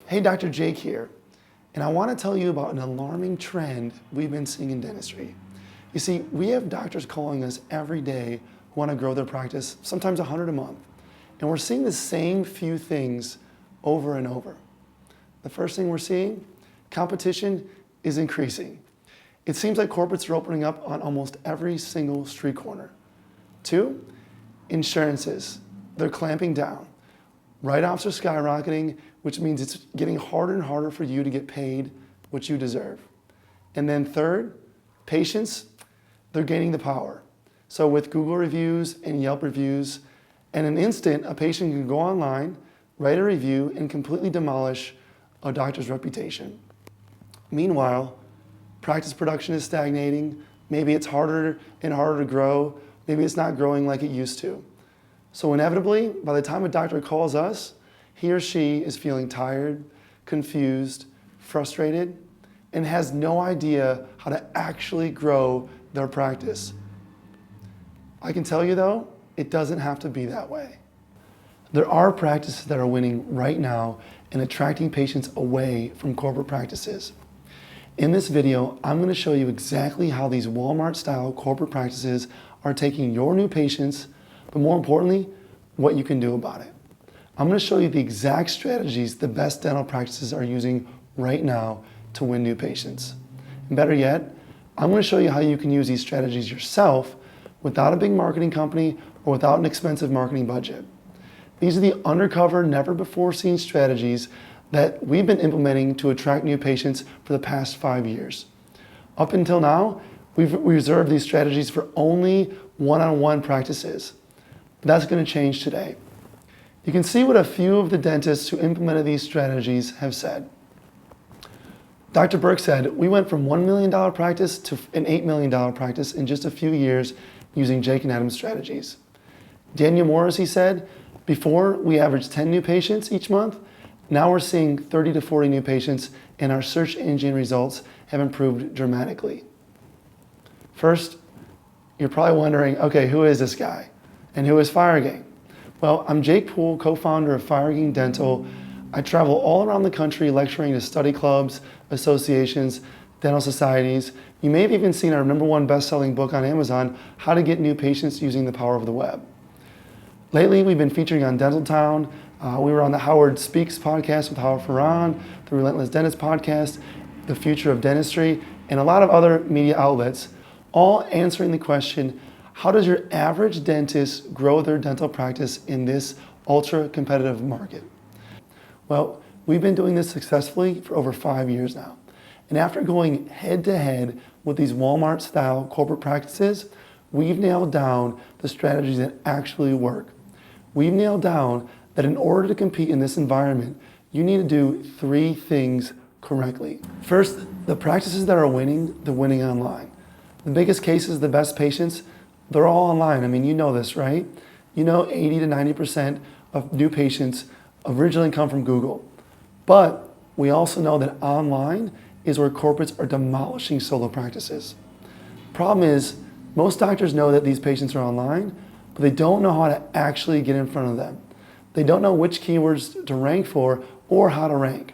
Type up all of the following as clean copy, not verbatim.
Hey, Dr. Jake here, and I want to tell you about an alarming trend we've been seeing in dentistry. You see, we have doctors calling us every day who want to grow their practice, sometimes 100 a month, and we're seeing the same few things over and over. The first thing we're seeing, competition is increasing. It seems like corporates are opening up on almost every single street corner. 2, insurances, they're clamping down. Write-offs are skyrocketing, which means it's getting harder and harder for you to get paid what you deserve. And then 3rd, patients, they're gaining the power. So with Google reviews and Yelp reviews, in an instant, a patient can go online, write a review, and completely demolish a doctor's reputation. Meanwhile, practice production is stagnating. Maybe it's harder and harder to grow. Maybe it's not growing like it used to. So inevitably, by the time a doctor calls us, he or she is feeling tired, confused, frustrated, and has no idea how to actually grow their practice. I can tell you though, it doesn't have to be that way. There are practices that are winning right now and attracting patients away from corporate practices. In this video, I'm going to show you exactly how these Walmart-style corporate practices are taking your new patients, but more importantly, what you can do about it. I'm going to show you the exact strategies the best dental practices are using right now to win new patients. And better yet, I'm going to show you how you can use these strategies yourself without a big marketing company or without an expensive marketing budget. These are the undercover, never-before-seen strategies that we've been implementing to attract new patients for the past 5 years. Up until now, we've reserved these strategies for only one-on-one practices. But that's going to change today. You can see what a few of the dentists who implemented these strategies have said. Dr. Burke said, we went from $1 million practice to an $8 million practice in just a few years using Jake and Adam's strategies. Daniel Morris, he said, before we averaged 10 new patients each month, now we're seeing 30 to 40 new patients, and our search engine results have improved dramatically. First, you're probably wondering, okay, who is this guy? And who is firegang? Well, I'm Jake Poole, co-founder of firegang Dental. I travel all around the country lecturing to study clubs, associations, dental societies. You may have even seen our #1 best-selling book on Amazon, How to Get New Patients Using the Power of the Web. Lately, we've been featuring on Dental Town. We were on the Howard Speaks podcast with Howard Farran, the Relentless Dentist podcast, The Future of Dentistry, and a lot of other media outlets, all answering the question, how does your average dentist grow their dental practice in this ultra-competitive market? Well, we've been doing this successfully for over 5 years now. And after going head-to-head with these Walmart-style corporate practices, we've nailed down the strategies that actually work. We've nailed down that in order to compete in this environment, you need to do 3 things correctly. First, the practices that are winning, they're winning online. The biggest cases, the best patients, they're all online. I mean, you know this, right? You know 80 to 90% of new patients originally come from Google. But we also know that online is where corporates are demolishing solo practices. Problem is, most doctors know that these patients are online, but they don't know how to actually get in front of them. They don't know which keywords to rank for or how to rank.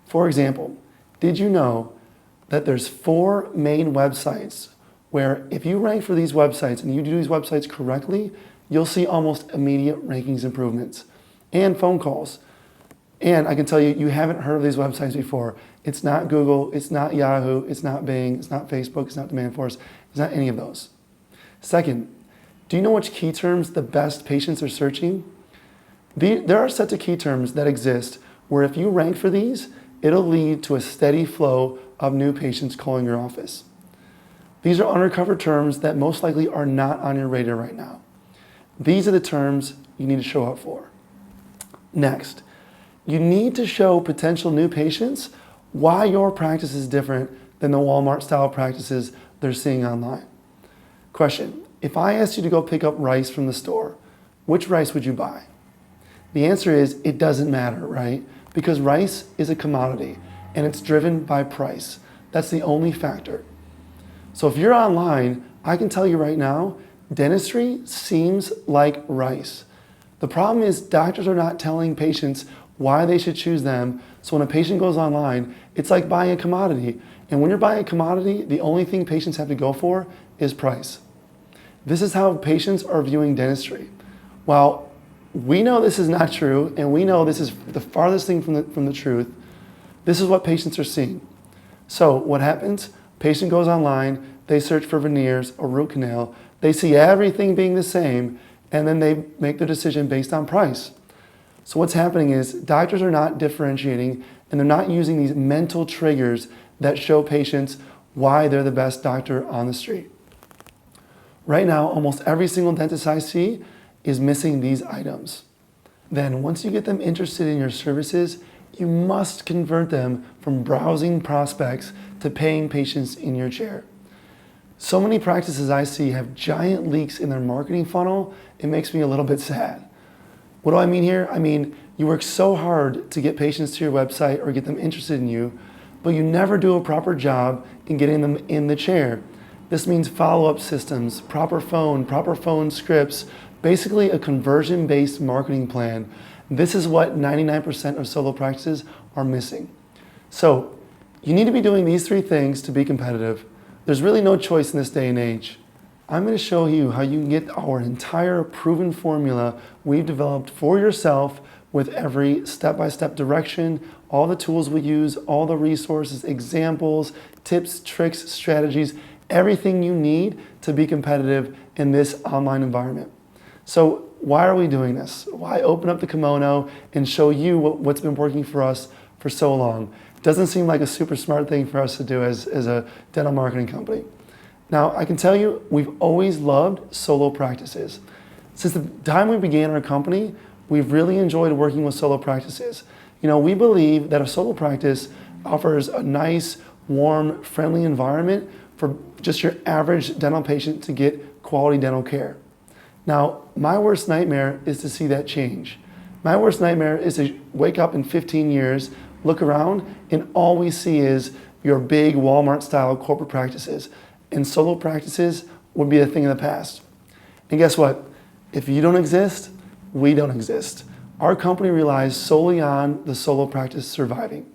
For example, did you know that there's 4 main websites where if you rank for these websites and you do these websites correctly, you'll see almost immediate rankings improvements and phone calls. And I can tell you, you haven't heard of these websites before. It's not Google, it's not Yahoo, it's not Bing, it's not Facebook, it's not Demandforce, it's not any of those. Second, do you know which key terms the best patients are searching? There are sets of key terms that exist where if you rank for these, it'll lead to a steady flow of new patients calling your office. These are undercover terms that most likely are not on your radar right now. These are the terms you need to show up for. Next, you need to show potential new patients why your practice is different than the Walmart-style practices they're seeing online. Question, if I asked you to go pick up rice from the store, which rice would you buy? The answer is, it doesn't matter, right? Because rice is a commodity and it's driven by price. That's the only factor. So if you're online, I can tell you right now, dentistry seems like rice. The problem is doctors are not telling patients why they should choose them. So when a patient goes online, it's like buying a commodity. And when you're buying a commodity, the only thing patients have to go for is price. This is how patients are viewing dentistry. While we know this is not true, and we know this is the farthest thing from the truth, this is what patients are seeing. So what happens? Patient goes online, they search for veneers or root canal, they see everything being the same, and then they make their decision based on price. So what's happening is doctors are not differentiating, and they're not using these mental triggers that show patients why they're the best doctor on the street. Right now, almost every single dentist I see is missing these items. Then once you get them interested in your services, you must convert them from browsing prospects to paying patients in your chair. So many practices I see have giant leaks in their marketing funnel, it makes me a little bit sad. What do I mean here? I mean, you work so hard to get patients to your website or get them interested in you, but you never do a proper job in getting them in the chair. This means follow-up systems, proper phone scripts, basically a conversion-based marketing plan. This is what 99% of solo practices are missing. So you need to be doing these three things to be competitive. There's really no choice in this day and age. I'm going to show you how you can get our entire proven formula we've developed for yourself with every step-by-step direction, all the tools we use, all the resources, examples, tips, tricks, strategies, everything you need to be competitive in this online environment. So why are we doing this? Why open up the kimono and show you what's been working for us for so long? Doesn't seem like a super smart thing for us to do as a dental marketing company. Now, I can tell you, we've always loved solo practices. Since the time we began our company, we've really enjoyed working with solo practices. You know, we believe that a solo practice offers a nice, warm, friendly environment for just your average dental patient to get quality dental care. Now, my worst nightmare is to see that change. My worst nightmare is to wake up in 15 years, look around, and all we see is your big Walmart-style corporate practices. And solo practices would be a thing of the past. And guess what? If you don't exist, we don't exist. Our company relies solely on the solo practice surviving.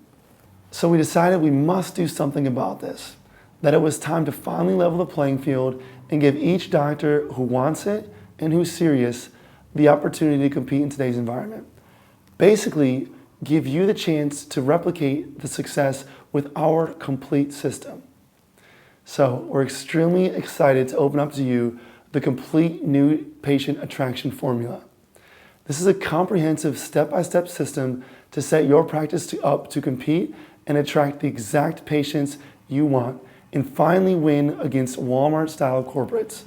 So we decided we must do something about this, that it was time to finally level the playing field and give each doctor who wants it and who's serious the opportunity to compete in today's environment. Basically, give you the chance to replicate the success with our complete system. So we're extremely excited to open up to you the complete new patient attraction formula. This is a comprehensive step-by-step system to set your practice up to compete and attract the exact patients you want and finally win against Walmart-style corporates.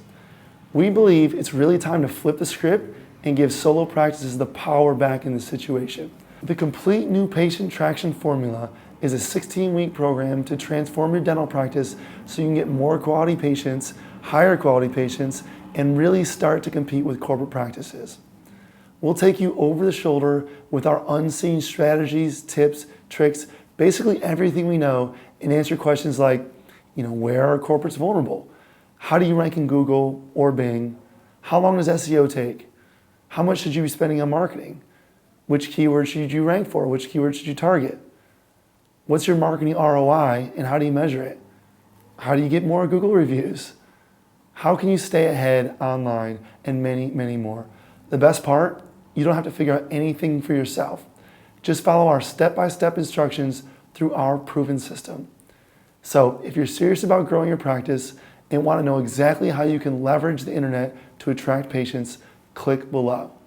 We believe it's really time to flip the script and give solo practices the power back in the situation. The complete new patient traction formula is a 16-week program to transform your dental practice so you can get more quality patients, higher quality patients, and really start to compete with corporate practices. We'll take you over the shoulder with our unseen strategies, tips, tricks, basically everything we know, and answer questions like, where are corporates vulnerable? How do you rank in Google or Bing? How long does SEO take? How much should you be spending on marketing? Which keywords should you rank for? Which keywords should you target? What's your marketing ROI and how do you measure it? How do you get more Google reviews? How can you stay ahead online? And many, many more. The best part, you don't have to figure out anything for yourself. Just follow our step-by-step instructions through our proven system. So if you're serious about growing your practice and want to know exactly how you can leverage the internet to attract patients, click below.